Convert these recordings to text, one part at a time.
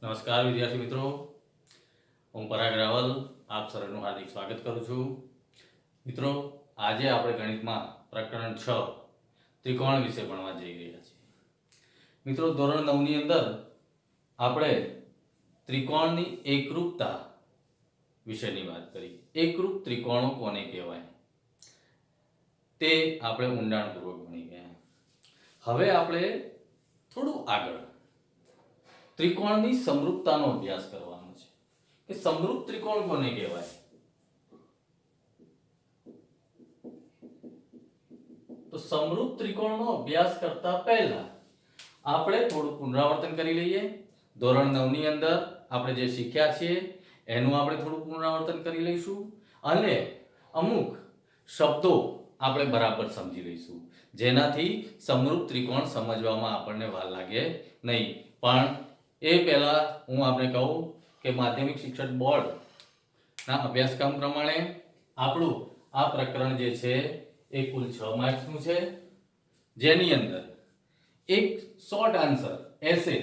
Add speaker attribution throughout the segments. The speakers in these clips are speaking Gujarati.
Speaker 1: નમસ્કાર વિદ્યાર્થી મિત્રો, હું પરાગ રાવલ આપ સર્વનું હાર્દિક સ્વાગત કરું છું. મિત્રો, આજે આપણે ગણિતમાં પ્રકરણ 6 ત્રિકોણ વિશે ભણવા જઈ રહ્યા છીએ. મિત્રો, ધોરણ 9 ની અંદર આપણે ત્રિકોણની એકરૂપતા વિશેની વાત કરી. એકરૂપ ત્રિકોણો કોને કહેવાય તે આપણે ઊંડાણપૂર્વક ભણી ગયા. હવે આપણે થોડું આગળ ત્રિકોણની સમરૂપતાનો અભ્યાસ કરવાનો છે કે સમરૂપ ત્રિકોણ કોને કહેવાય. તો સમરૂપ ત્રિકોણનો અભ્યાસ કરતા પહેલા આપણે થોડું પુનરાવર્તન કરી લઈએ. ધોરણ 9 ની અંદર આપણે જે શીખ્યા છીએ એનું આપણે થોડું પુનરાવર્તન કરી લઈશું અને અમુક શબ્દો આપણે બરાબર સમજી લઈશું, જેનાથી સમરૂપ ત્રિકોણ સમજવામાં આપણને વાર લાગે નહીં. પણ એ પહેલા હું આપણે કહું કે માધ્યમિક શિક્ષણ બોર્ડના અભ્યાસક્રમ પ્રમાણે આપણું આ પ્રકરણ જે છે એ કુલ 6 માર્ક્સનું છે, જેની અંદર એક શોર્ટ આન્સર એસે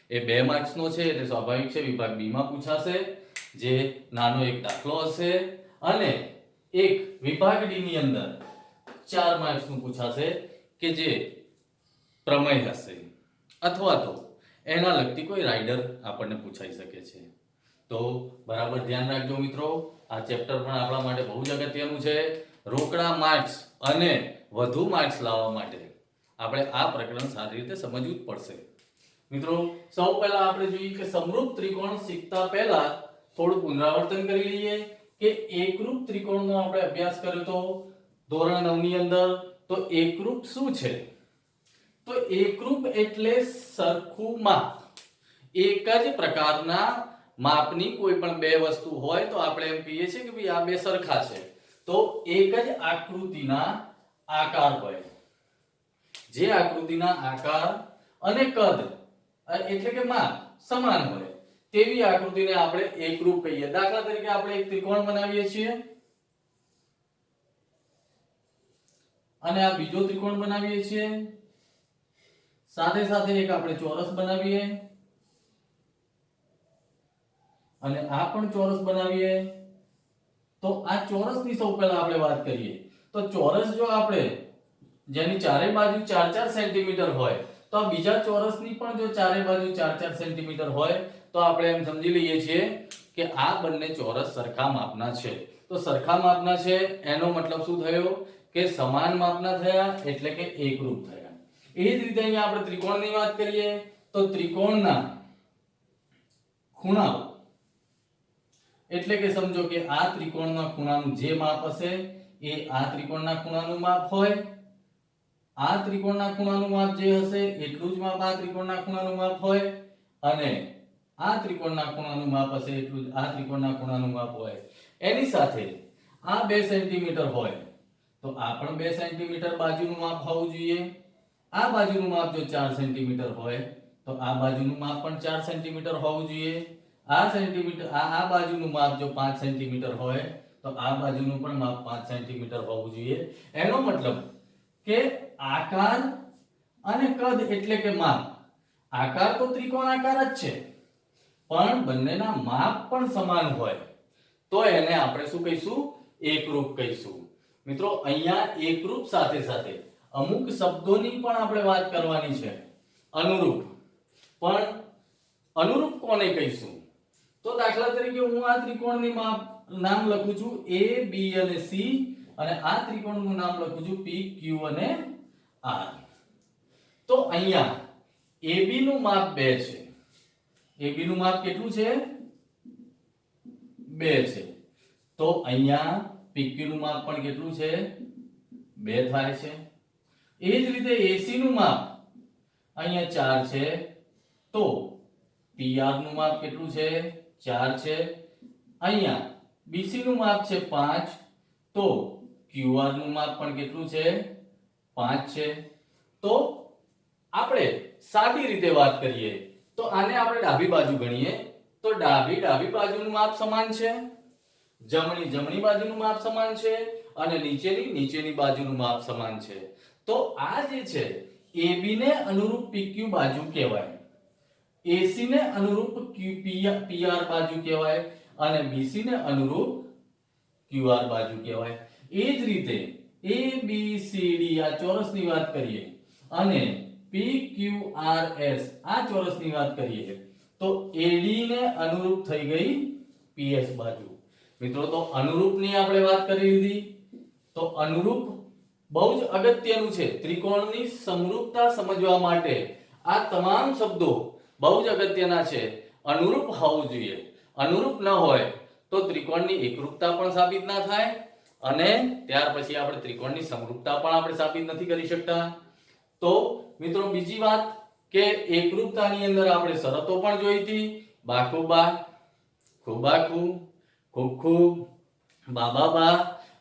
Speaker 1: એ 2 માર્ક્સનો છે, એટલે સ્વાભાવિક છે વિભાગ બી માં પૂછાશે, જે નાનો એક દાખલો હશે, અને એક વિભાગ ડી ની અંદર 4 માર્ક્સનું પૂછાશે કે જે પ્રમેય હશે અથવા તો એના લગતી કોઈ રાઇડર આપણને પૂછાઈ શકે છે. તો બરાબર ધ્યાન રાખજો મિત્રો, આ ચેપ્ટર પણ આપણા માટે બહુ જ અગત્યનું છે. રોકડા માર્ક્સ અને વધુ માર્ક્સ લાવવા માટે આપણે આ પ્રકરણ સારી રીતે સમજવું જ પડશે. મિત્રો, સૌ પહેલા આપણે જોઈએ કે સમરૂપ ત્રિકોણ શીખતા પહેલા થોડું પુનરાવર્તન કરી લઈએ કે એકરૂપ ત્રિકોણનો આપણે અભ્યાસ કર્યો તો ધોરણ 9 ની અંદર. તો એકરૂપ શું છે? તો એકરૂપ એટલે સરખું માપ. એક જ પ્રકારના માપની કોઈ પણ બે વસ્તુ હોય તો આપણે એમ કહીએ છીએ કે ભાઈ આ બે સરખા છે. તો એક જ આકૃતિના આકાર હોય, જે આકૃતિના આકાર અને કદ એટલે કે માપ સમાન હોય તેવી આકૃતિને આપણે એકરૂપ કહીએ. દાખલા તરીકે આપણે એક ત્રિકોણ બનાવીએ છીએ અને આ બીજો ત્રિકોણ બનાવીએ છીએ, સાથે સાથે એક આપણે ચોરસ બનાવીએ અને આ પણ ચોરસ બનાવીએ. તો આ ચોરસની સૌ પહેલા આપણે વાત કરીએ તો ચોરસ જો આપણે જેની ચારે બાજુ 4-4 સેન્ટીમીટર હોય તો આ બીજા ચોરસની પણ જો ચારે બાજુ 4-4 સેન્ટીમીટર હોય તો આપણે એમ સમજી લઈએ છીએ કે આ બંને ચોરસ સરખા માપના છે. તો સરખા માપના છે એનો મતલબ શું થયો કે સમાન માપના થયા, એટલે કે એકરૂપ થયા. એ જ રીતે અહીંયા આપણે ત્રિકોણની વાત કરીએ તો ત્રિકોણના ખૂણાઓ એટલે કે સમજો કે આ ત્રિકોણના ખૂણાનું જે માપ હશે એ આ ત્રિકોણના ખૂણાનું માપ હોય, આ ત્રિકોણના ખૂણાનું માપ જે હશે એટલું જ માપ આ ત્રિકોણના ખૂણાનું માપ હોય, અને આ ત્રિકોણના ખૂણાનું માપ હશે એટલું જ આ ત્રિકોણના ખૂણાનું માપ હોય. એની સાથે આ 2 સેન્ટીમીટર હોય તો આ પણ 2 સેન્ટીમીટર બાજુનું માપ હોવું જોઈએ. આ બાજુનું માપ જો 4 સેન્ટીમીટર હોય તો આ બાજુનું માપ પણ 4 સેન્ટીમીટર હોવું જોઈએ. આ સેન્ટીમીટર આ બાજુનું માપ જો 5 સેન્ટીમીટર હોય તો આ બાજુનું પણ માપ 5 સેન્ટીમીટર હોવું જોઈએ. એનો મતલબ કે આકાર અને કદ એટલે કે માપ, આકાર તો ત્રિકોણ આકાર જ છે પણ બંનેના માપ પણ સમાન હોય તો એને આપણે શું કહીશું? એકરૂપ કહીશું. મિત્રો, અહીંયા એકરૂપ સાથે સાથે અમુક શબ્દોની પણ આપણે વાત કરવાની છે. અનુરૂપ, પણ અનુરૂપ કોને કહીશું? તો દાખલા તરીકે હું આ ત્રિકોણની નામ લખું છું A, B અને C, અને આ ત્રિકોણનું નામ લખું છું P, Q અને R. તો અહીંયા AB નું માપ 2 છે. AB નું માપ કેટલું છે? 2 છે. તો અહીંયા PQ નું માપ પણ કેટલું છે? 2 થાય છે. એ જ રીતે AC નું માપ અહીંયા 4 છે. તો PR નું માપ કેટલું છે? 4 છે. અહીંયા BC નું માપ છે 5, તો QR નું માપ પણ કેટલું છે? 5 છે. તો આપણે સાદી રીતે વાત કરીએ તો આને આપણે ડાબી બાજુ ગણીએ તો ડાબી બાજુનું માપ સમાન છે, જમણી બાજુનું માપ સમાન છે અને નીચેની બાજુનું માપ સમાન છે. તો આ જે છે AB ને અનુરૂપ PQ બાજુ કહેવાય. AC ને અનુરૂપ PR બાજુ કહેવાય અને BC ને અનુરૂપ QR બાજુ કહેવાય. એ જ રીતે ABCD આ ચોરસની વાત કરીએ અને PQRS આ ચોરસની વાત કરીએ તો AD ને અનુરૂપ થઈ ગઈ PS બાજુ. મિત્રો તો અનુરૂપની આપણે વાત કરી લીધી. તો અનુરૂપ બહુ જ અગત્યનું છે. ત્રિકોણની સમરૂપતા સમજવા માટે આ તમામ શબ્દો બહુ જ અગત્યના છે. અનુરૂપ હોવું જોઈએ. અનુરૂપ ન હોય તો ત્રિકોણની એકરૂપતા પણ સાબિત ના થાય અને ત્યાર પછી આપણે ત્રિકોણની સમરૂપતા પણ આપણે સાબિત નથી કરી શકતા. તો મિત્રો બીજી વાત કે એકરૂપતાની અંદર આપણે શરતો પણ જોઈ હતી. બાખુબા, ખૂબાખૂ, ખૂબખૂબ, બાબાબા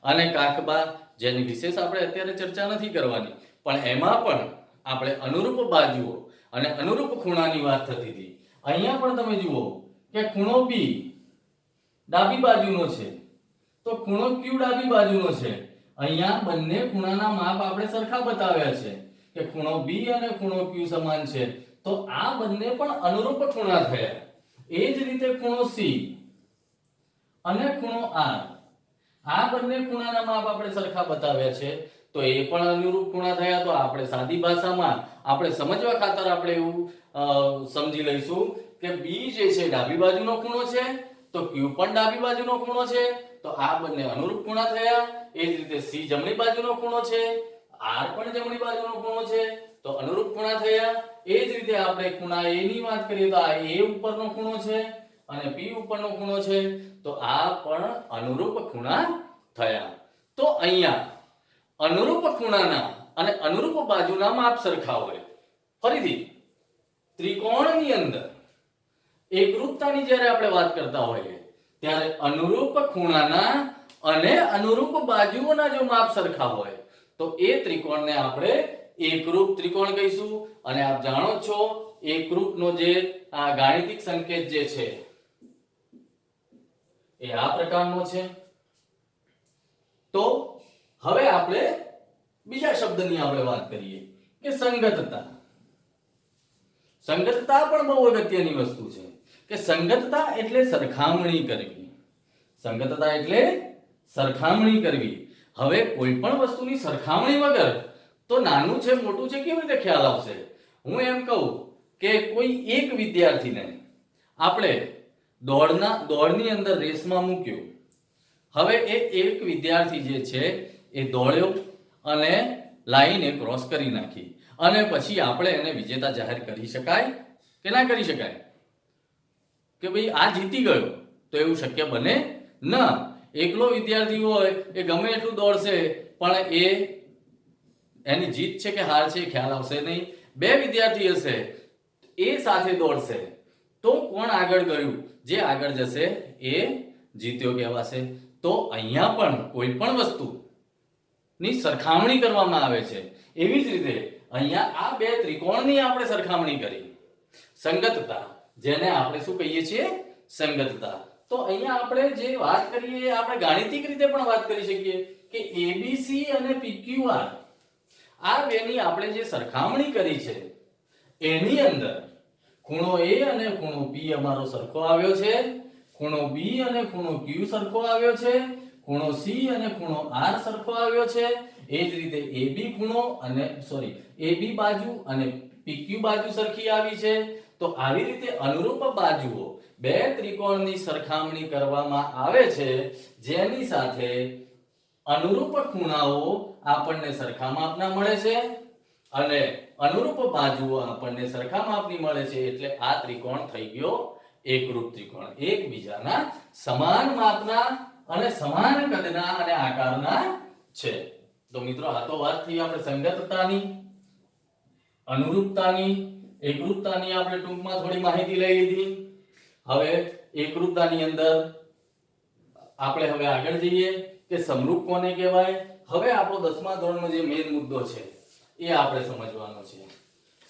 Speaker 1: અને કાકબા, જેની વિશેષ આપણે અત્યારે ચર્ચા નથી કરવાની, પણ એમાં પણ આપણે અનુરૂપ બાજુઓ અને અનુરૂપ ખૂણાની વાત થતી હતી. અહીંયા પણ તમે જુઓ કે ખૂણો B ડાબી બાજુનો છે તો ખૂણો Q ડાબી બાજુનો છે. અહીંયા બંને ખૂણાના માપ આપણે સરખા બતાવ્યા છે કે ખૂણો B અને ખૂણો Q સમાન છે. તો આ બંને પણ અનુરૂપ ખૂણા થયા. એ જ રીતે ખૂણો C અને ખૂણો R આ બંને ખૂણાના માપ આપણે સરખા બતાવ્યા છે તો એ પણ અનુરૂપ ખૂણા થયા. તો આપણે સાદી ભાષામાં આપણે સમજવા ખાતર આપણે એવું સમજી લઈશું કે B જે છે ડાબી બાજુનો ખૂણો છે તો Q પણ ડાબી બાજુનો ખૂણો છે. તો આ બંને અનુરૂપ ખૂણા થયા. એ જ રીતે C જમણી બાજુનો ખૂણો છે, R પણ જમણી બાજુનો ખૂણો છે તો અનુરૂપ ખૂણા થયા. એ જ રીતે આપણે ખૂણા A ની વાત કરીએ તો આ A ઉપરનો ખૂણો છે અને P ઉપરનો ખૂણો છે તો આ પણ અનુરૂપ ખૂણા થયા. તો અહીંયા અનુરૂપ ખૂણાના અને અનુરૂપ બાજુના માપ સરખા હોય. ફરીથી ત્રિકોણની અંદર એકરૂપતાની જ્યારે આપણે વાત કરતા હોઈએ ત્યારે અનુરૂપ ખૂણાના અને અનુરૂપ બાજુઓના જો માપ સરખા હોય તો એ ત્રિકોણને આપણે એકરૂપ ત્રિકોણ કહીશું. અને આપ જાણો છો એકરૂપનો જે આ ગાણિતિક સંકેત જે છે એ આ પ્રકારનો છે. તો હવે આપણે બીજા શબ્દની આપણે વાત કરીએ કે સંગતતા. સંગતતા પણ બહુ અગત્યની વસ્તુ છે કે સંગતતા એટલે સરખામણી કરવી. સંગતતા એટલે સરખામણી કરવી. હવે કોઈ પણ વસ્તુની સરખામણી વગર તો નાનું છે મોટું છે કેવી રીતે ખ્યાલ આવશે? હું એમ કહું કે કોઈ એક વિદ્યાર્થીને આપણે દોડની અંદર રેસમાં મૂક્યો. હવે એ એક વિદ્યાર્થી જે છે એ દોડ્યો અને લાઈને ક્રોસ કરી નાખી અને પછી આપણે એને વિજેતા જાહેર કરી શકાય કે ના કરી શકાય? કે ભાઈ આ જીતી ગયો તો એવું શક્ય બને ન. એકલો વિદ્યાર્થી હોય એ ગમે એટલું દોડશે પણ એની જીત છે કે હાર છે ખ્યાલ આવશે નહીં. બે વિદ્યાર્થી હશે એ સાથે દોડશે તો કોણ આગળ ગયું? જે આગળ જશે એ જીત્યો કહેવાશે. તો અહીંયા પણ કોઈ પણ વસ્તુની સરખામણી કરવામાં આવે છે. એવી જ રીતે અહીંયા આ બે ત્રિકોણની આપણે સરખામણી કરી. સંગતતા, જેને આપણે શું કહીએ છીએ? સંગતતા. તો અહીંયા આપણે જે વાત કરીએ આપણે ગાણિતિક રીતે પણ વાત કરી શકીએ કે ABC અને PQR આ બેની આપણે જે સરખામણી કરી છે એની અંદર ખૂણો A અને ખૂણો P અમારો સરખો આવ્યો છે, ખૂણો B અને ખૂણો Q સરખો આવ્યો છે, ખૂણો C અને ખૂણો R સરખો આવ્યો છે. એ જ રીતે AB બાજુ અને PQ બાજુ સરખી આવી છે. તો આવી રીતે અનુરૂપ બાજુઓ બે ત્રિકોણની સરખામણી કરવામાં આવે છે જેની સાથે અનુરૂપ ખૂણાઓ આપણને સરખા માપના મળે છે અને અનુરૂપ બાજુઓ આપણને સરખા માપની મળે છે. એટલે આ ત્રિકોણ થઈ ગયો એકરૂપ ત્રિકોણ. એકબીજાના સમાન માપના અને સમાન કદના અને આકારના છે. તો મિત્રો આ તો વાત થઈ આપણે સંગતતાની, અનુરૂપતાની, એકરૂપતાની આપણે ટૂંકમાં થોડી માહિતી લઈ લીધી. હવે એકરૂપતાની અંદર આપણે હવે આગળ જઈએ કે સમરૂપ કોને કહેવાય. હવે આપણો 10મા ધોરણનો જે મેઇન મુદ્દો છે એ આપણે સમજવાનો છે.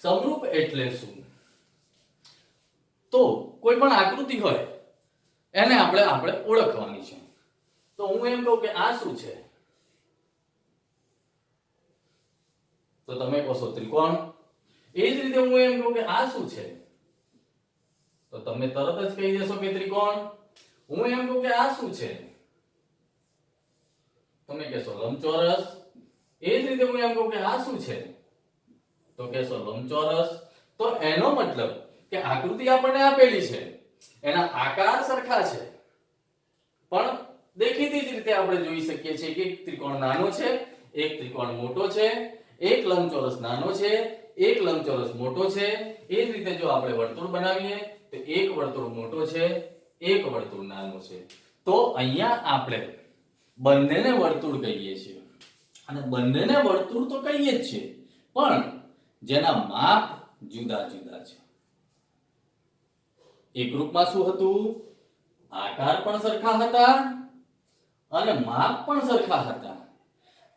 Speaker 1: સમરૂપ એટલે શું? તો કોઈ પણ આકૃતિ હોય એને આપણે ઓળખવાની છે. તો હું એમ કહું કે આ શું છે? તો તમે કહો છો ત્રિકોણ. એ જ રીતે હું એમ કહું કે આ શું છે? તો તમે તરત જ કહી દેશો કે ત્રિકોણ. હું એમ કહું કે આ શું છે, તમે કહેશો લંબચોરસ. એ જ રીતે હું એમ કહું કે આ શું છે, તો કહેશો લંબચોરસ. તો એનો મતલબ કે આકૃતિ આપણને આપેલી છે, એના આકાર સરખા છે, પણ દેખીતી જ રીતે આપણે જોઈ શકીએ છીએ કે એક ત્રિકોણ નાનો છે, એક ત્રિકોણ મોટો છે, એક લંબચોરસ નાનો છે, એક લંબચોરસ મોટો છે. એ જ રીતે જો આપણે વર્તુળ બનાવીએ તો એક વર્તુળ મોટો છે, એક વર્તુળ નાનો છે. તો અહીંયા આપણે બંનેને વર્તુળ કહીએ છીએ, અને બંનેને વર્તુળ તો કહીએ જ છીએ, પણ જેના માપ જુદા જુદા છે. એકરૂપમાં શું હતું? આકાર પણ સરખા હતા અને માપ પણ સરખા હતા.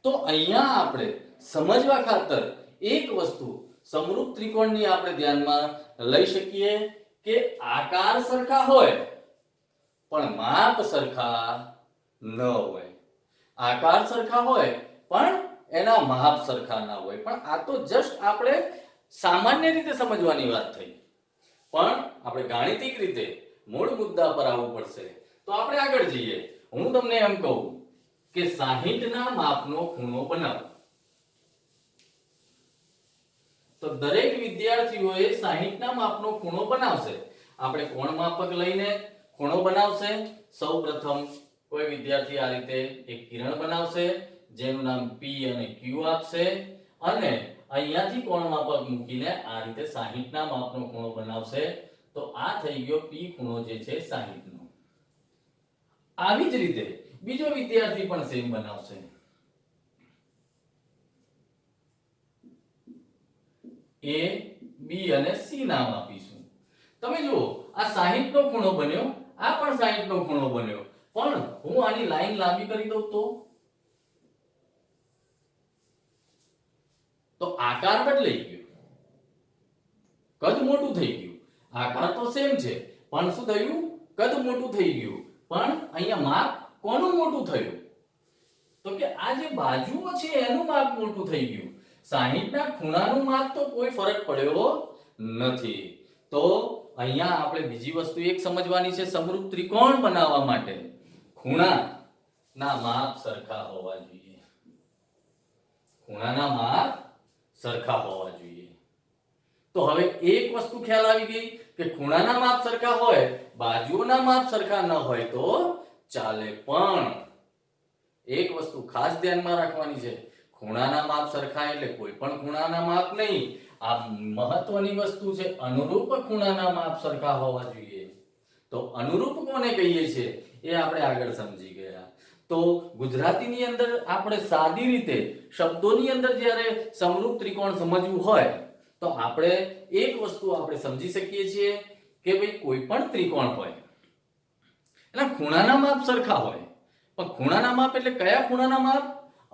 Speaker 1: તો અહીંયા આપણે સમજવા ખાતર એક વસ્તુ સમરૂપ ત્રિકોણની આપણે ધ્યાનમાં લઈ શકીએ કે આકાર સરખા હોય પણ માપ સરખા ન હોય. આકાર સરખા હોય પણ એના માપ સરખા ના હોય. પણ આ તો જસ્ટ આપણે સામાન્ય રીતે સમજવાની વાત થઈ, પણ આપણે ગાણિતિક રીતે મૂળ મુદ્દા પર આવવું પડશે. તો આપણે આગળ જઈએ. હું તમને એમ કહું કે 60 ના માપનો ખૂણો બનાવો. તો દરેક વિદ્યાર્થીઓએ 60 ના માપનો ખૂણો બનાવશે. આપણે કોણ માપક લઈને ખૂણો બનાવશે. સૌપ્રથમ કોઈ વિદ્યાર્થી આ રીતે એક કિરણ બનાવશે, જેનું નામ P અને Q આપશે, અને અહીંયાથી કોણ માપક મૂકીને આ રીતે 60 ના માપનો ખૂણો બનાવશે. તો આ થઈ ગયો P ખૂણો જે છે 60 નો. આવી જ રીતે બીજો વિદ્યાર્થી પણ સેમ બનાવશે. A, B અને C નામ આપીશું. તમે જુઓ, આ 60 નો ખૂણો બન્યો, આ પણ 60 નો ખૂણો બન્યો, પણ હું આની લાઈન લાંબી કરી દઉં તો આકાર બદલાઈ ગયો, કદ મોટું થઈ ગયું. આકાર તો સેમ છે, પણ શું થયું? કદ મોટું થઈ ગયું. પણ અહીંયા માપ કોનું મોટું થયું? તો કે આ જે બાજુઓ છે એનું માપ મોટું થઈ ગયું. 60 ના ખૂણાનું માપ તો કોઈ ફરક પડ્યો નથી. તો અહીંયા આપણે બીજી વસ્તુ એક સમજવાની છે. સમરૂપ ત્રિકોણ બનાવવા માટે ખૂણાના માપ સરખા હોવા જોઈએ. ખૂણાના માપ સરખા હોવા જોઈએ. તો હવે એક વસ્તુ ખ્યાલ આવી ગઈ કે ખૂણાના માપ સરખા હોય, બાજુઓના માપ સરખા ન હોય તો ચાલે. પણ એક વસ્તુ ખાસ ધ્યાનમાં રાખવાની છે, ખૂણાના માપ સરખા એટલે કોઈ પણ ખૂણાના માપ નહીં. આ મહત્વની વસ્તુ છે. અનુરૂપ ખૂણાના માપ સરખા હોવા જોઈએ. તો અનુરૂપ કોને કહીએ છીએ એ આપણે આગળ સમજી ગયા. તો ગુજરાતીની અંદર આપણે સાદી રીતે શબ્દોની અંદર જ્યારે સમરૂપ ત્રિકોણ સમજવું હોય તો આપણે એક વસ્તુ આપણે સમજી શકીએ છીએ કે ભાઈ કોઈ પણ ત્રિકોણ હોય એના ખૂણાના માપ સરખા હોય. પણ ખૂણાના માપ એટલે કયા ખૂણાના માપ?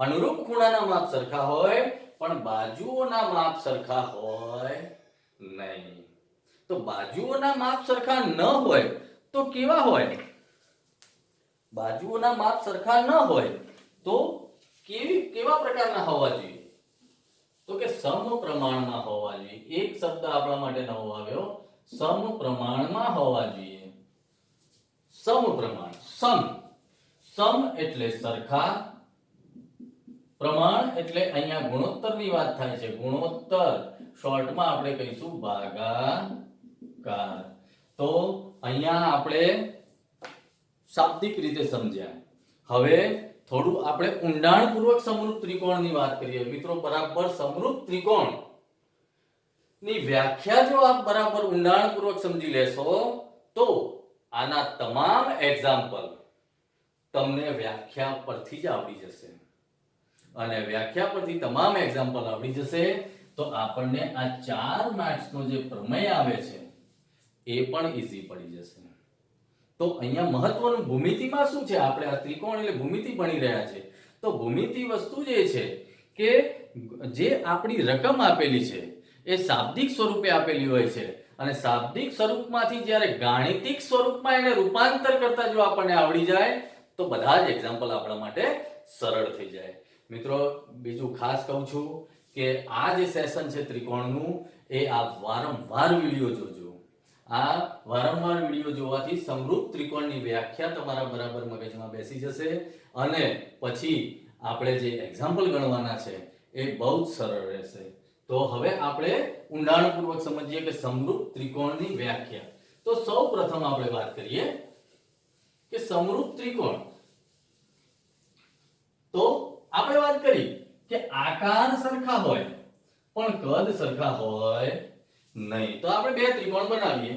Speaker 1: અનુરૂપ ખૂણાના માપ સરખા હોય, પણ બાજુઓના માપ સરખા હોય નહીં. તો બાજુઓના માપ સરખા ન હોય તો કેવા હોય? બાજુઓના માપ સરખા ન હોય તો કેવા પ્રકારના હોવા જોઈએ? તો કે સમપ્રમાણમાં હોવા જોઈએ. એક શબ્દ આપણા માટે નવો આવ્યો, સમપ્રમાણમાં હોવા જોઈએ. સમપ્રમાણ. સમ એટલે સરખા, પ્રમાણ એટલે અહીંયા ગુણોત્તરની વાત થાય છે. ગુણોત્તર શોર્ટમાં આપણે કહીશું ભાગાકાર. તો અહીંયા આપણે શાબ્દિક રીતે સમજ્યા. હવે થોડું આપણે ઊંડાણપૂર્વક સમરૂપ ત્રિકોણની વાત કરીએ. મિત્રો, બરાબર સમરૂપ ત્રિકોણ ની વ્યાખ્યા જો આપ બરાબર ઊંડાણપૂર્વક સમજી લેશો તો આના તમામ એક્ઝામ્પલ તમને વ્યાખ્યા પરથી જ આવડી જશે. અને વ્યાખ્યા પરથી તમામ એક્ઝામ્પલ આવડી જશે તો આપણને આ 4 માર્ક્સનો જે પ્રમેય આવે છે એ પણ ઈઝી પડી જશે. તો અહીંયા મહત્વનું ભૂમિતિમાં શું છે? આપણે આ ત્રિકોણ એટલે ભૂમિતિ ભણી રહ્યા છે. તો ભૂમિતિ વસ્તુ જે છે કે જે આપણી રકમ આપેલી છે એ શાબ્દિક સ્વરૂપે આપેલી હોય છે, અને શાબ્દિક સ્વરૂપમાંથી જ્યારે ગાણિતિક સ્વરૂપમાં એને રૂપાંતર કરતા જો આપણને આવડી જાય તો બધા જ એક્ઝામ્પલ આપણા માટે સરળ થઈ જાય. મિત્રો, બીજું ખાસ કહું છું કે આ જે સેશન છે ત્રિકોણનું એ આપ વારંવાર વિડિયો જોજો. આ વારંવાર વિડિયો જોવાથી સમરૂપ ત્રિકોણની વ્યાખ્યા તમારા બરાબર મગજમાં બેસી જશે અને પછી આપણે જે એક્ઝામ્પલ ગણવાના છે એ બહુ જ સરળ રહેશે. તો હવે આપણે ઊંડાણપૂર્વક સમજીએ કે સમરૂપ ત્રિકોણની વ્યાખ્યા. તો સૌપ્રથમ આપણે વાત કરીએ કે સમરૂપ ત્રિકોણ. તો આપણે વાત કરી કે આકાર સરખા હોય પણ કદ સરખા હોય નહીં. તો આપણે બે ત્રિકોણ બનાવીએ.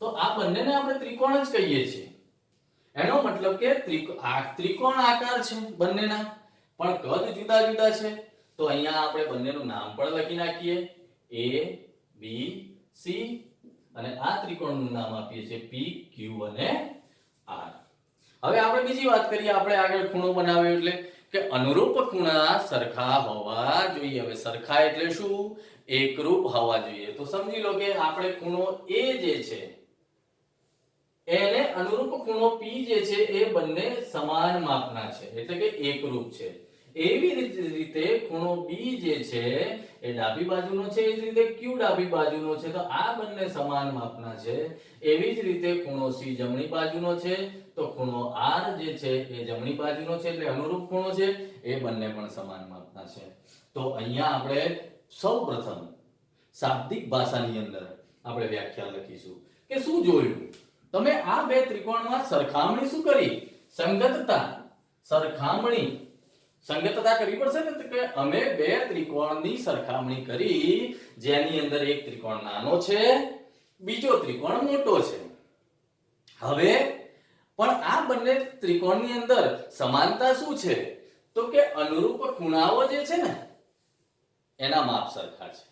Speaker 1: તો આ બંનેને આપણે ત્રિકોણ જ કહીએ છીએ. એનો મતલબ કે ત્રિકોણ આકાર છે બંનેના, પણ કદ જુદા જુદા છે. તો અહીંયા આપણે બંનેનું નામ પણ લખી નાખીએ, A B C, અને આ ત્રિકોણનું નામ આપીએ છીએ P Q અને R. હવે આપણે બીજી વાત કરીએ. આપણે આગળ ખૂણો બનાવ્યો એટલે કે અનુરૂપ ખૂણા સરખા હોવા જોઈએ. હવે સરખા એટલે શું? એકરૂપ હોવા જોઈએ. તો સમજી લો કે આપણે ખૂણો A જે છે એને અનુરૂપ ખૂણો P જે છે એ બંને સમાન માપના છે, એટલે કે એકરૂપ છે. એવી રીતે ખૂણો B જે છે એ ડાબી બાજુનો છે, એ જ રીતે Q ડાબી બાજુનો છે. તો આ બંને સમાન માપના છે. એવી જ રીતે ખૂણો C જમણી બાજુનો છે, તો ખૂણો R જે છે એ જમણી બાજુનો છે, એટલે અનુરૂપ ખૂણો છે. એ બંને પણ સમાન માપના છે. તો અહીંયા આપણે સૌપ્રથમ શાબ્દિક ભાષાની અંદર આપણે વ્યાખ્યા લખીશું કે શું જોયું. તમે આ બે ત્રિકોણમાં સરખામણી શું કરી? સંગતતા. સરખામણી સંગતતા કરવી પડશે ને, કે અમે બે ત્રિકોણની સરખામણી કરી, જેની અંદર એક ત્રિકોણ નાનો છે, બીજો ત્રિકોણ મોટો છે. હવે પણ આ બંને ત્રિકોણની અંદર સમાનતા શું છે? તો કે અનુરૂપ ખૂણાઓ જે છે ને એના માપ સરખા છે.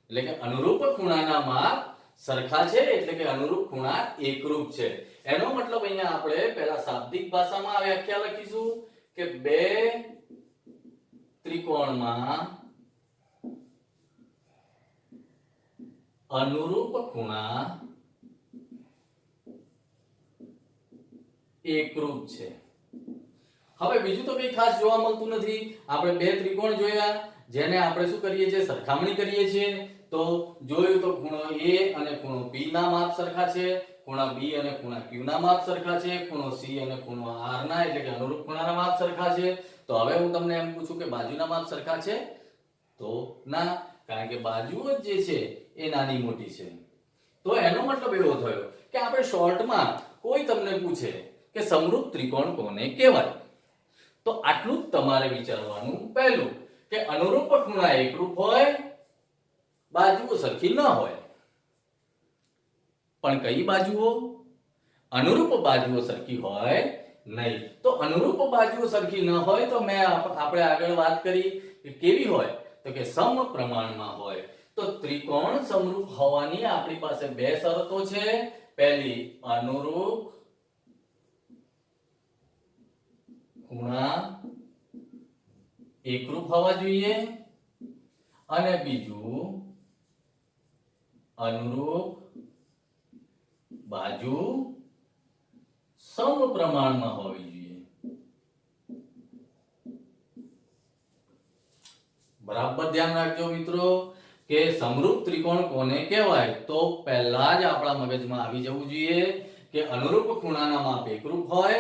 Speaker 1: એટલે કે અનુરૂપ ખૂણાના માપ સરખા છે, એટલે કે અનુરૂપ ખૂણા એકરૂપ છે. એનો મતલબ અહીંયા આપણે પહેલા શાબ્દિક ભાષામાં આ વ્યાખ્યા લખીશું કે બે ત્રિકોણમાં અનુરૂપ ખૂણા એકરૂપ છે. હવે બીજું તો કઈ ખાસ જોવા મળતું નથી. આપણે બે ત્રિકોણ જોયા જેને આપણે શું કરીએ છીએ? સરખામણી કરીએ છીએ. તો જોયું તો ખૂણો A અને ખૂણો P ના માપ સરખા છે, ખૂણા B અને ખૂણા Q ના માપ સરખા છે, ખૂણો C અને ખૂણો R ના એટલે કે અનુરૂપ ખૂણાના માપ સરખા છે. તો હવે હું તમને એમ પૂછું કે બાજુના માપ સરખા છે? તો ના, કારણ કે બાજુઓ જે છે એ નાની મોટી છે. તો એનો મતલબ એવો થયો કે આપણે શોર્ટમાં કોઈ તમને પૂછે કે સમરૂપ ત્રિકોણ કોને કહેવાય, તો આટલું જ તમારે વિચારવાનું. પહેલું કે અનુરૂપ ખૂણા એકરૂપ હોય, બાજુઓ સરખી ન હોય. પણ કઈ બાજુઓ? અનુરૂપ બાજુઓ સરખી હોય નહીં. તો અનુરૂપ બાજુઓ સરખી ન હોય તો મેં આપણે આગળ વાત કરી કે કેવી હોય? તો કે સમપ્રમાણમાં હોય. તો ત્રિકોણ સમરૂપ હોવાની આપણી પાસે બે શરતો છે. પહેલી, અનુરૂપ ખૂણા એકરૂપ હોવા જોઈએ, અને બીજું અનુરૂપ બાજુ સમપ્રમાણમાં હોવી જોઈએ. બરાબર ધ્યાન રાખજો મિત્રો કે સમરૂપ ત્રિકોણ કોને કહેવાય. તો પહેલા જ આપણા મગજમાં આવી જવું જોઈએ કે અનુરૂપ ખૂણાના માપ એકરૂપ હોય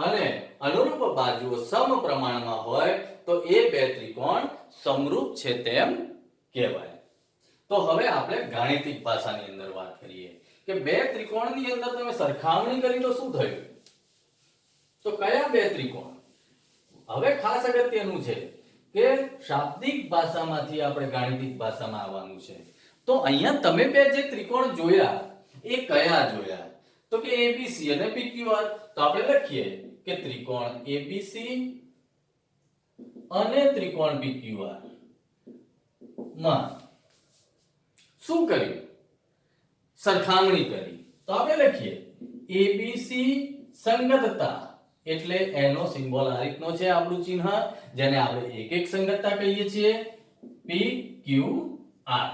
Speaker 1: અને અનુરૂપ બાજુઓ સમપ્રમાણમાં હોય, તો એ બે ત્રિકોણ સમરૂપ છે તેમ કહેવાય. તો હવે આપણે ગાણિતિક ભાષાની અંદર વાત કરીએ કે બે ત્રિકોણની અંદર તમે સરખામણી કરી તો શું થયું? તો કયા બે ત્રિકોણ? હવે ખાસ અગત્યનું છે કે શાબ્દિક ભાષામાંથી આપણે ગાણિતિક ભાષામાં આવવાનું છે. તો અહીંયા તમે બે જે ત્રિકોણ જોયા એ કયા જોયા? તો કે ABC અને PQR. તો આપણે લખીએ કે ત્રિકોણ ABC અને ત્રિકોણ PQR માં શું કર્યું? સરખામણી કરી. તો આપણે લખીએ ABC સંગતતા, એટલે એનો સિમ્બોલ આ રીતનો છે, આપણું ચિહ્ન, જેને આપણે એક એક સંગતતા કહીએ છીએ, PQR.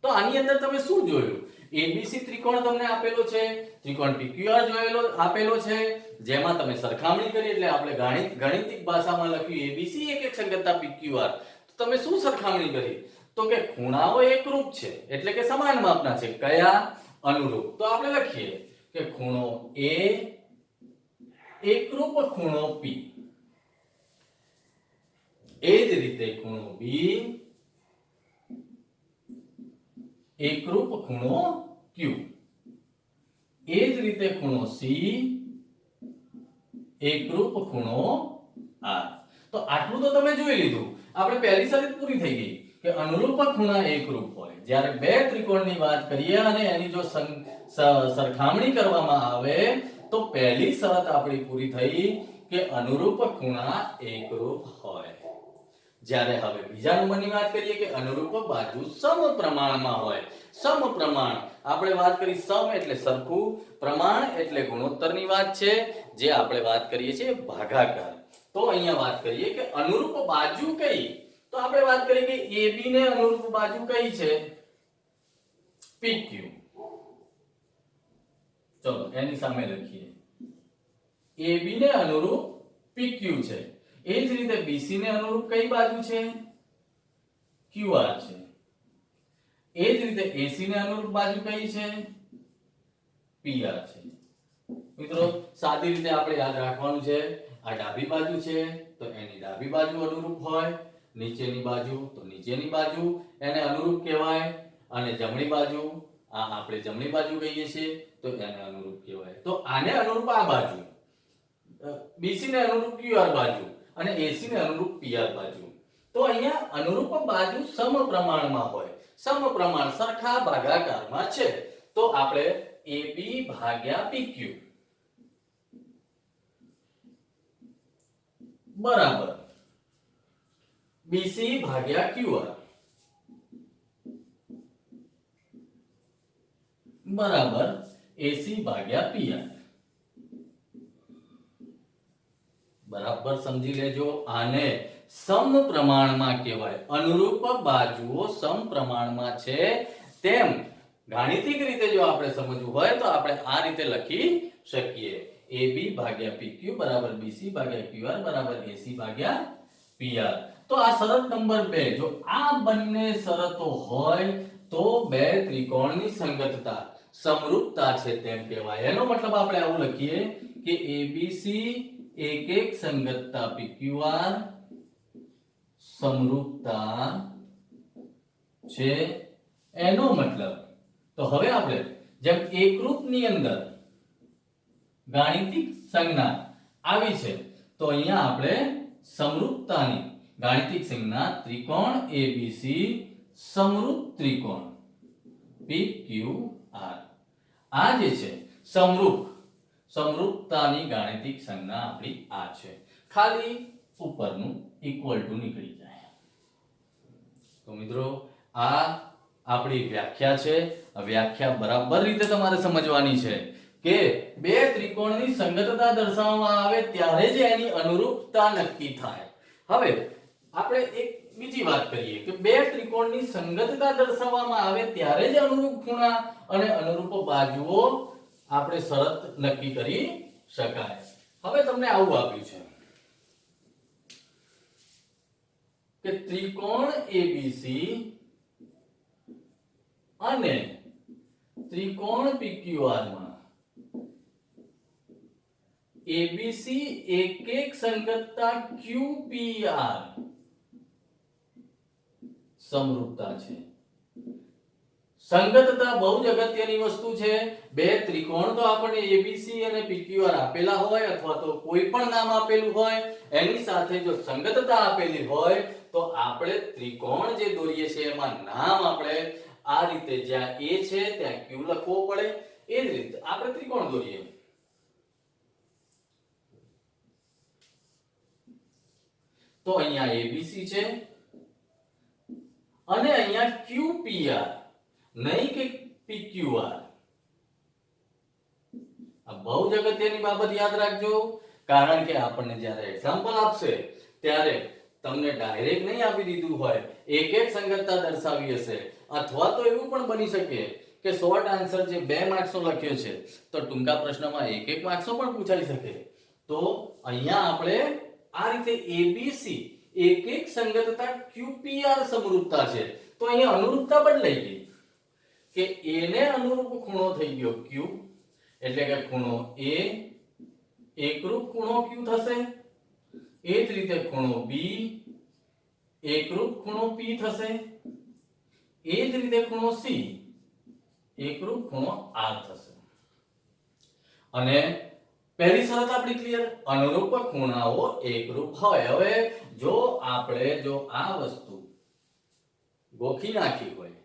Speaker 1: તો આની અંદર તમે શું જોયું? ABC ત્રિકોણ તમને આપેલો છે, ત્રિકોણ PQR આપેલો છે, જેમાં તમે સરખામણી કરી એટલે આપણે ગાણિતિક ભાષામાં લખ્યું એબીસી એક એક સંગતતા પીક્યુઆર. તો તમે શું સરખામણી કરી? તો કે ખૂણાઓ એકરૂપ છે એટલે કે સમાન માપના છે. કયા? અનુરૂપ. તો આપણે લખીએ કે ખૂણો A એકરૂપ ખૂણો P, એ જ રીતે ખૂણો B એકરૂપ ખૂણો Q, એ જ રીતે ખૂણો C એકરૂપ ખૂણો R. તો આટલું તો તમે જોઈ લીધું. આપણે પહેલી શરત પૂરી થઈ ગઈ કે અનુરૂપ ખૂણા એકરૂપ હોય. જ્યારે બે ત્રિકોણની વાત કરીએ અને એની જો સરખામણી કરવામાં આવે તો પહેલી શરત આપણી પૂરી થઈ કે અનુરૂપ ખૂણા એકરૂપ હોય. જ્યારે હવે બીજા નંબરની વાત કરીએ કે અનુરૂપ બાજુ સમપ્રમાણમાં હોય. સમપ્રમાણ આપણે વાત કરી, સમ એટલે સરખું, પ્રમાણ એટલે ગુણોત્તરની વાત છે, જે આપણે વાત કરીએ છીએ ભાગાકાર. તો અહીંયા વાત કરીએ કે અનુરૂપ બાજુ કઈ? તો આપણે વાત કરીએ કે AB ને અનુરૂપ બાજુ કઈ છે? PQ. ચલો એની સામે લખીએ AB ને અનુરૂપ PQ છે. એ જ રીતે BC ને અનુરૂપ કઈ બાજુ છે? QR છે. એ જ રીતે AC ને અનુરૂપ બાજુ કઈ છે? PR છે. મિત્રો સાદી રીતે આપણે યાદ રાખવાનું છે, આ ડાબી બાજુ છે તો એની ડાબી બાજુ અનુરૂપ હોય, નીચેની બાજુ તો નીચેની બાજુ એને અનુરૂપ કહેવાય, અને જમણી બાજુ આ આપણે જમણી બાજુ કહીએ છીએ તો એને અનુરૂપ કહેવાય. તો આને અનુરૂપ આ બાજુ, BC ને અનુરૂપ QR બાજુ અને AC ને અનુરૂપ PR બાજુ. તો અહીંયા અનુરૂપ બાજુ સમપ્રમાણમાં હોય. સમપ્રમાણ સરખા ભાગાકારમાં છે. તો આપણે AB ભાગ્યા PQ બરાબર BC ભાગ્યા QR બરાબર AC ભાગ્યા PR. બરાબર સમજી લેજો. આને સમપ્રમાણમાં કહેવાય. અનુરૂપ બાજુઓ સમપ્રમાણમાં છે તેમ ગાણિતિક રીતે જો આપણે સમજવું હોય તો આપણે આ રીતે લખી શકીએ. AB ભાગ્યા PQ બરાબર BC ભાગ્યા QR બરાબર AC ભાગ્યા PR. તો આ શરત નંબર 2, જો આ બંને શરતો હોય તો બે ત્રિકોણની સંગતતા સમરૂપતા છે તેમ કહેવાય. એનો મતલબ આપણે આવું લખીએ કે ABC એક એક સંગતતા PQR સમરૂપતા છે એનો મતલબ. તો હવે આપણે જેમ એકરૂપની અંદર ગાણિતિક સંજ્ઞા આવી છે તો અહીંયા આપણે સમરૂપતાની ગાણિતિક સંજ્ઞા ત્રિકોણ ABC સમરૂપ ત્રિકોણ PQR. આ જે છે સમરૂપતાની ગાણિતિક સંજ્ઞા આપણી આ છે. ખાલી ઉપરનું ઇક્વલ ટુ નીકળી જાય. તો મિત્રો આ આપણી વ્યાખ્યા છે. વ્યાખ્યા બરાબર રીતે તમારે સમજવાની છે કે બે ત્રિકોણની સંગતતા દર્શાવવામાં આવે ત્યારે જ એની અનુરૂપતા નક્કી થાય. હવે આપણે એક બીજી વાત કરીએ કે બે ત્રિકોણની સંગતતા દર્શાવવામાં આવે ત્યારે જ અનુરૂપ ખૂણા અને અનુરૂપ બાજુઓ આપણે શરત નક્કી કરી શકાય. હવે તમને આવું આપ્યું છે કે ત્રિકોણ ABC અને ત્રિકોણ PQR માં ABC એક એક સંગતતા QPR સમરૂપતા છે. સંગતતા બહુ જ અગત્યની વસ્તુ છે. બે ત્રિકોણ તો આપણને ABC અને PQR આપેલા હોય અથવા તો કોઈ પણ નામ આપેલું હોય, એની સાથે જો સંગતતા આપેલી હોય તો આપણે ત્રિકોણ જે દોરીએ છીએ એમાં નામ આપણે આ રીતે જ્યાં A છે ત્યાં Q લખવો પડે. એ જ રીતે આપણે ત્રિકોણ દોરીએ તો અહીંયા ABC છે અને અહીંયા QPR, નહીં કે PQR. આ બહુ જ અગત્યની બાબત યાદ રાખજો, કારણ કે આપણને જ્યારે એક્ઝામ્પલ આપશે ત્યારે તમને ડાયરેક્ટ નહીં આપી દીધું હોય, એક એક સંગતતા દર્શાવી હશે. અથવા તો એવું પણ બની શકે કે શોર્ટ આન્સર જે 2 માર્ક્સનો લખ્યો છે તો ટૂંકા પ્રશ્નમાં 1-1 માર્ક્સનો પણ પૂછાઈ શકે. તો અહીંયા આપણે આ રીતે એબીસી એક એક સંગતતા QPR સમરૂપતા છે. તો અહીંયા અનુરૂપતા બદલાઈ ગઈ કે A ને અનુરૂપ ખૂણો થઈ ગયો Q, એટલે કે ખૂણો A એકરૂપ ખૂણો Q થશે. એ જ રીતે ખૂણો B એકરૂપ ખૂણો P થશે. એ જ રીતે ખૂણો C એકરૂપ ખૂણો R થશે. અને પહેલી શરત આપણી ક્લિયર, અનુરૂપ ખૂણાઓ એકરૂપ હોય. હવે જો આ વસ્તુ ગોખી નાખી હોય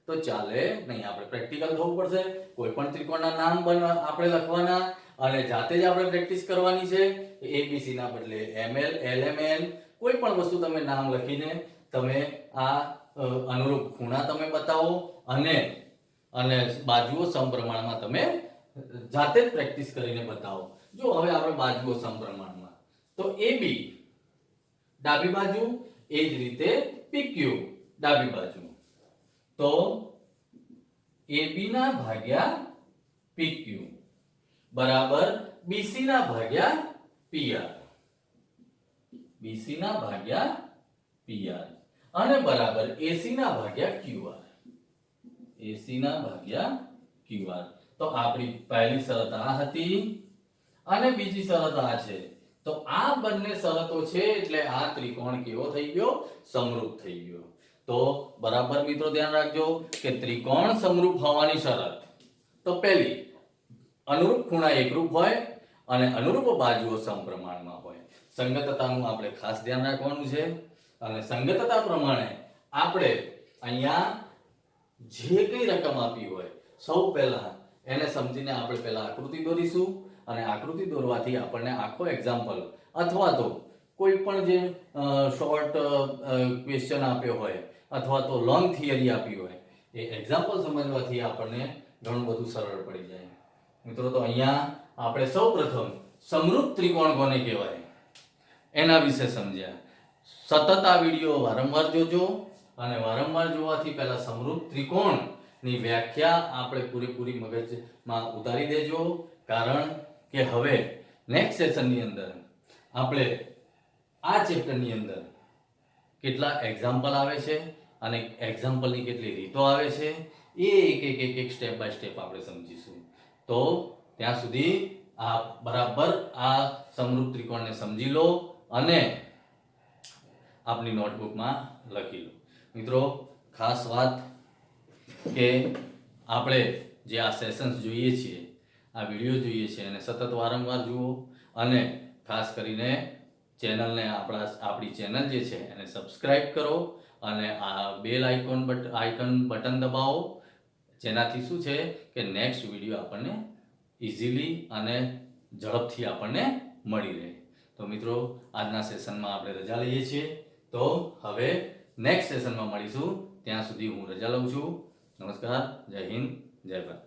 Speaker 1: તો ચાલે નહીં, આપણે પ્રેક્ટિકલ થવું પડશે. કોઈ પણ ત્રિકોણના નામ આપણે લખવાના અને જાતે જ આપણે પ્રેક્ટિસ કરવાની છે. ABC ના બદલે ML LMN કોઈ પણ વસ્તુ તમે નામ લખીને તમે આ અનુરૂપ ખૂણા તમે બતાવો અને બાજુઓ સમપ્રમાણમાં તમે જાતે જ પ્રેક્ટિસ કરીને બતાવો. જો હવે આપણે બાજુઓ સમપ્રમાણમાં તો AB ડાબી બાજુ, એ જ રીતે PQ ડાબી બાજુ, તો AB ના ભાગ્યા PQ બરાબર BC ના ભાગ્યા PR, BC ના ભાગ્યા PR અને બરાબર AC ના ભાગ્યા QR, AC ના ભાગ્યા QR. તો આપણી પહેલી શરત આ હતી અને બીજી શરત આ છે. તો આ બંને શરતો છે એટલે આ ત્રિકોણ કેવો થઈ ગયો? સમરૂપ થઈ ગયો. તો બરાબર મિત્રો ધ્યાન રાખજો કે ત્રિકોણ સમરૂપ હોવાની શરત તો પહેલી, અનુરૂપ ખૂણા એકરૂપ હોય અને અનુરૂપ બાજુઓ સમપ્રમાણમાં હોય. સંગતતાનું આપણે ખાસ ધ્યાન રાખવાનું છે અને સંગતતા પ્રમાણે આપણે અહીંયા જે કઈ રકમ આપી હોય સૌ પહેલા એને સમજીને આપણે પહેલા આકૃતિ દોરીશું અને આકૃતિ દોરવાથી આપણને આખો એક્ઝામ્પલ અથવા તો કોઈ પણ જે શોર્ટ ક્વેશ્ચન આપ્યો હોય અથવા તો લોંગ થિયરી આપી હોય એ એક્ઝામ્પલ સમજવાથી આપણને ઘણું બધું સરળ પડી જાય. મિત્રો તો અહીંયા આપણે સૌપ્રથમ સમરૂપ ત્રિકોણ કોને કહેવાય એના વિશે સમજ્યા. સતત આ વિડિયો વારંવાર જોજો અને વારંવાર જોવાથી પહેલા સમરૂપ ત્રિકોણની વ્યાખ્યા આપણે પૂરેપૂરી મગજમાં ઉતારી દેજો. કારણ કે હવે નેક્સ્ટ સેશનની અંદર આપણે આ ચેપ્ટરની અંદર કેટલા એક્ઝામ્પલ આવે છે અને એક્ઝામ્પલની કેટલી રીતો આવે છે એ એક સ્ટેપ બાય સ્ટેપ આપણે સમજીશું. તો ત્યાં સુધી આ બરાબર આ સમરૂપ ત્રિકોણને સમજી લો અને આપની નોટબુકમાં લખી લો. મિત્રો ખાસ વાત કે આપણે જે આ સેશન્સ જોઈએ છીએ, આ વિડીયો જોઈએ છીએ અને સતત વારંવાર જુઓ અને ખાસ કરીને ચેનલને આપણી ચેનલ જે છે એને સબસ્ક્રાઇબ કરો અને આ બેલ આઇકોન બટન દબાવો, જેનાથી શું છે કે નેક્સ્ટ વિડીયો આપણને ઇઝીલી અને ઝડપથી આપણને મળી રહે. તો મિત્રો આજના સેશનમાં આપણે રજા લઈએ છીએ. તો હવે નેક્સ્ટ સેશનમાં મળીશું. ત્યાં સુધી હું રજા લઉં છું. નમસ્કાર, જય હિન્દ, જય ભારત.